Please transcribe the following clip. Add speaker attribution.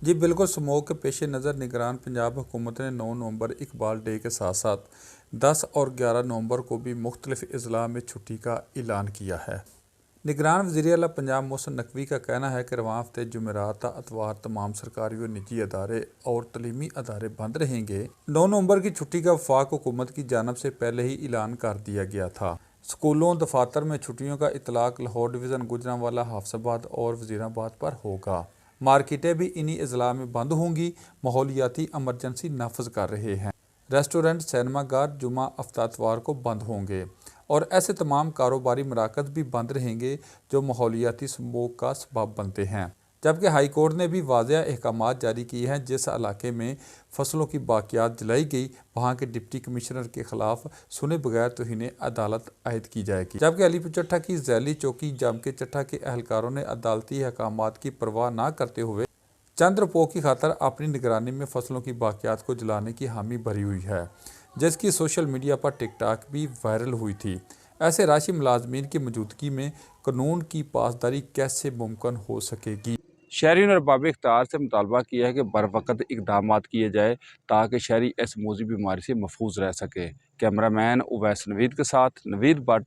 Speaker 1: जी बिल्कुल, स्मोक के पेश नज़र निगरान पंजाब हुकूमत ने 9 नवंबर इकबाल डे के साथ साथ 10 और 11 नवंबर को भी मुख्तलिफ अजला में छुट्टी का ऐलान किया है। निगरान वज़ीर आला पंजाब मोहसिन नकवी का कहना है कि रवां हफ्ते जुमेरात अतवार तमाम सरकारी और निजी अदारे और तलीमी अदारे बंद रहेंगे। 9 नवंबर की छुट्टी का वफाक हुकूमत की जानब से पहले ही ऐलान कर दिया गया था। स्कूलों दफातर में छुट्टियों का इतलाक लाहौर डिवीज़न, गुजरांवाला, हाफसाबाद और वज़ीराबाद पर होगा। मार्केटें भी इन्हीं अजला में बंद होंगी। माहौलियाती एमरजेंसी नाफज कर रहे हैं। रेस्टोरेंट, सिनेमागार जुमा अफ्तातवार को बंद होंगे और ऐसे तमाम कारोबारी मराकज़ भी बंद रहेंगे जो माहौलियाती स्मोक का सबब बनते हैं। जबकि हाई कोर्ट ने भी वाज़ेह अहकामात जारी किए हैं। जिस इलाके में फसलों की बाकियात जलाई गई वहाँ के डिप्टी कमिश्नर के खिलाफ सुने बगैर तौहीन अदालत आयद की जाएगी। जबकि अलीपुर चट्टा की जैली चौकी जाम के चट्टा के अहलकारों ने अदालती अहकामात की परवाह न करते हुए चंद रुपयों की खातर अपनी निगरानी में फसलों की बाकियात को जलाने की हामी भरी हुई है, जिसकी सोशल मीडिया पर टिकटॉक भी वायरल हुई थी। ऐसे राशि मुलाजमीन की मौजूदगी में कानून की पासदारी कैसे मुमकिन हो सकेगी।
Speaker 2: शहरियों ने अरबाब इख्तियार से मुतालबा किया है कि बरवक़्त इक़दाम किए जाए ताकि शहरी इस मौजी बीमारी से महफूज रह सके। कैमरामैन उवैस नवीद के साथ नवीद भट्ट।